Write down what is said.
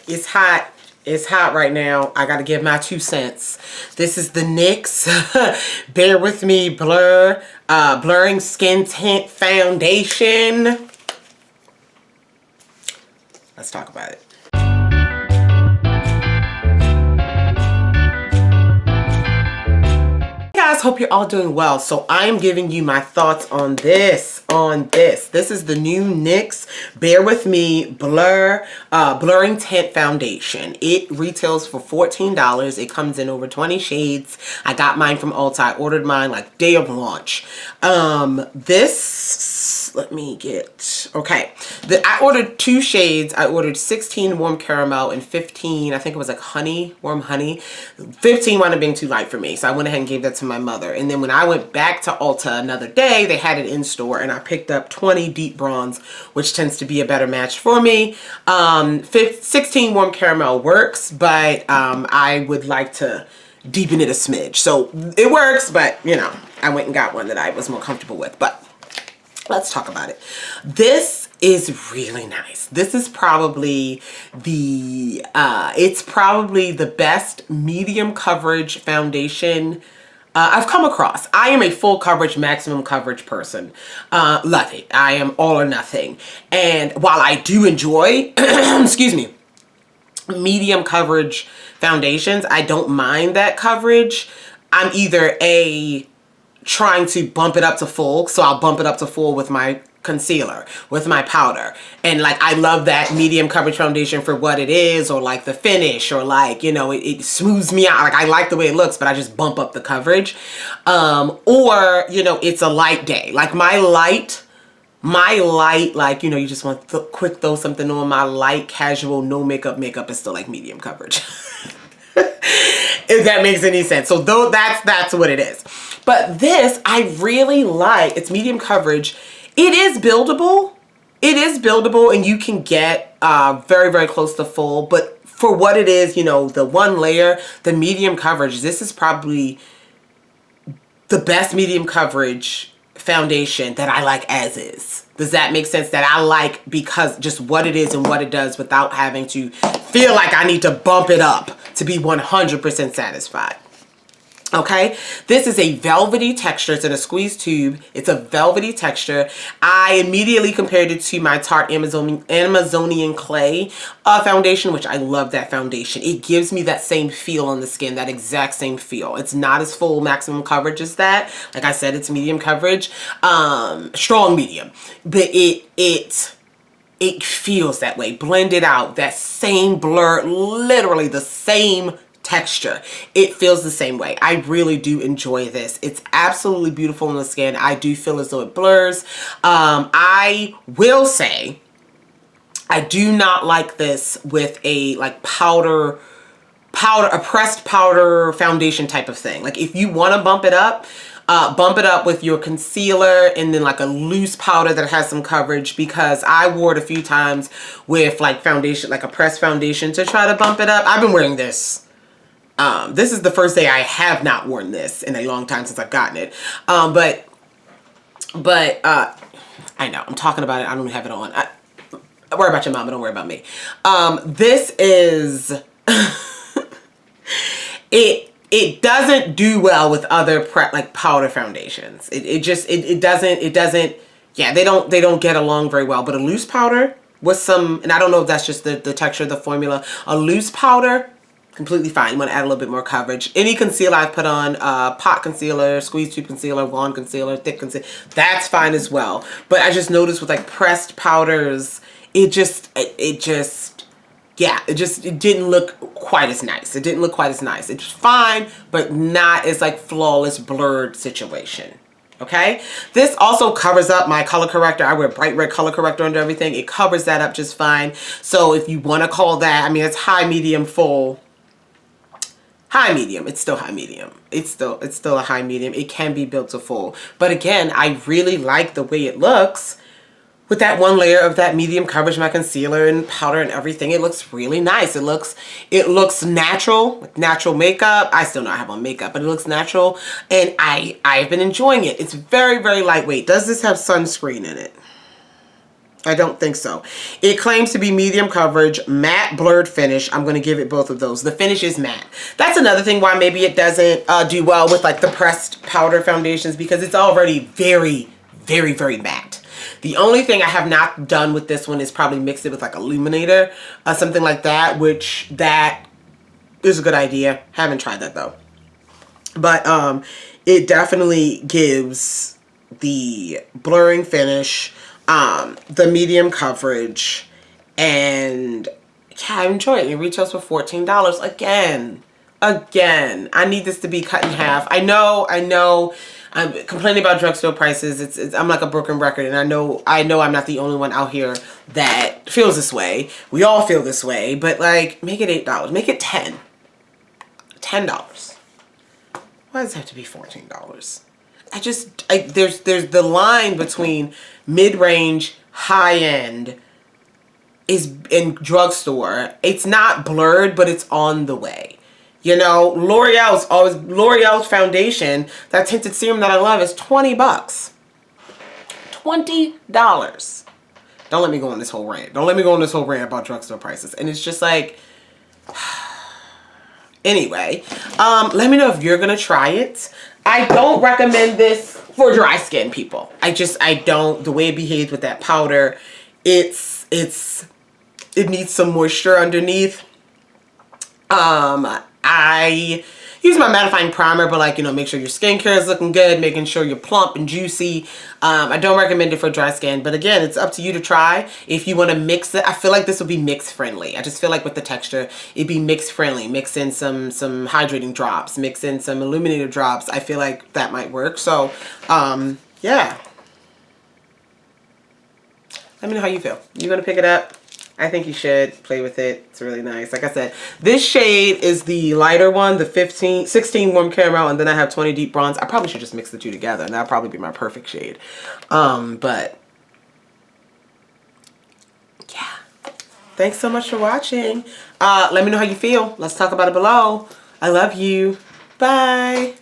It's hot. It's hot right now. I gotta give my 2 cents. This is the NYX Bear With Me Blurring Skin Tint Foundation. Let's talk about it. Guys, hope you're all doing well. So I'm giving you my thoughts on this. This is the new NYX Bear With Me Blurring Tint Foundation. It retails for $14. It comes in over 20 shades. I got mine from Ulta. I ordered mine like day of launch. Let me get, okay. I ordered 2 shades. I ordered 16 warm caramel and 15, I think it was like honey, warm honey. 15 wound up being too light for me, so I went ahead and gave that to my mother. And then when I went back to Ulta another day, they had it in store, and I picked up 20 deep bronze, which tends to be a better match for me. 16 warm caramel works, but I would like to deepen it a smidge. So it works, but you know, I went and got one that I was more comfortable with. But let's talk about it. This is really nice. This is probably it's probably the best medium coverage foundation I've come across. I am a full coverage, maximum coverage person. Love it. I am all or nothing. And while I do enjoy, excuse me, medium coverage foundations, I don't mind that coverage. I'm either trying to bump it up to full, so I'll bump it up to full with my concealer, with my powder, and like I love that medium coverage foundation for what it is, or like the finish, or like, you know, it smooths me out. Like I like the way it looks, but I just bump up the coverage. Or you know, it's a light day, like my light, like, you know, you just want to quick throw something on. My light casual no makeup is still like medium coverage. If that makes any sense. So though that's what it is. But this I really like. It's medium coverage. It is buildable. It is buildable, and you can get very, very close to full. But for what it is, you know, the one layer, the medium coverage, this is probably the best medium coverage foundation that I like as is. Does that make sense? That I like because just what it is and what it does without having to feel like I need to bump it up to be 100% satisfied. Okay, this is a velvety texture. It's in a squeeze tube. It's a velvety texture. I immediately compared it to my Tarte Amazonian Clay foundation, which I love that foundation. It gives me that same feel on the skin, that exact same feel. It's not as full maximum coverage as that. Like I said, it's medium coverage, strong medium, but it feels that way. Blended out, that same blur, literally the same texture. It feels the same way. I really do enjoy this. It's absolutely beautiful on the skin. I do feel as though it blurs. I will say I do not like this with a like a pressed powder foundation type of thing. Like if you want to bump it up with your concealer and then like a loose powder that has some coverage, because I wore it a few times with like foundation, like a pressed foundation to try to bump it up. I've been wearing this. This is the first day I have not worn this in a long time since I've gotten it. But I know I'm talking about it. I don't have it on. Worry about your mama. Don't worry about me. This is, it doesn't do well with other like powder foundations. It doesn't, yeah, they don't get along very well. But a loose powder with some, and I don't know if that's just the texture of the formula, a loose powder, completely fine. You want to add a little bit more coverage. Any concealer I've put on, pot concealer, squeeze tube concealer, wand concealer, thick concealer, that's fine as well. But I just noticed with like pressed powders, it didn't look quite as nice. It didn't look quite as nice. It's fine, but not as like flawless blurred situation. Okay, this also covers up my color corrector. I wear bright red color corrector under everything. It covers that up just fine. So if you want to call that, I mean, it's high, medium, full. High medium, it's still high medium. It's still a high medium. It can be built to full. But again, I really like the way it looks with that one layer of that medium coverage, my concealer and powder and everything. It looks really nice. It looks natural, with natural makeup. I still not have on makeup, but it looks natural. And I've been enjoying it. It's very, very lightweight. Does this have sunscreen in it? I don't think so. It claims to be medium coverage, matte blurred finish. I'm going to give it both of those. The finish is matte. That's another thing why maybe it doesn't do well with like the pressed powder foundations, because it's already very, very, very matte. The only thing I have not done with this one is probably mix it with like illuminator, something like that, which that is a good idea. Haven't tried that though. But it definitely gives the blurring finish, the medium coverage, and yeah, I enjoy it. It retails for $14. Again, I need this to be cut in half. I know, I'm complaining about drugstore prices. I'm like a broken record, and I know I'm not the only one out here that feels this way. We all feel this way, but like, make it $8. Make it $10. $10. Why does it have to be $14? There's the line between mid-range, high-end is in drugstore. It's not blurred, but it's on the way. You know, L'Oreal's foundation, that tinted serum that I love, is $20. $20. Don't let me go on this whole rant. Don't let me go on this whole rant about drugstore prices. And it's just like, anyway, let me know if you're gonna try it. I don't recommend this for dry skin people. I don't. The way it behaves with that powder, it needs some moisture underneath. I use my mattifying primer, but like, you know, make sure your skincare is looking good, making sure you're plump and juicy. I don't recommend it for dry skin, but again, it's up to you to try. If you want to mix it, I feel like this would be mix friendly. I just feel like with the texture, it'd be mix friendly. Mix in some hydrating drops, mix in some illuminator drops. I feel like that might work. So, yeah. Let me know how you feel. You gonna pick it up? I think you should play with it. It's really nice. Like I said, this shade is the lighter one, the 16 warm caramel, and then I have 20 deep bronze. I probably should just mix the two together, and that'll probably be my perfect shade. But yeah. Thanks so much for watching. Let me know how you feel. Let's talk about it below. I love you. Bye.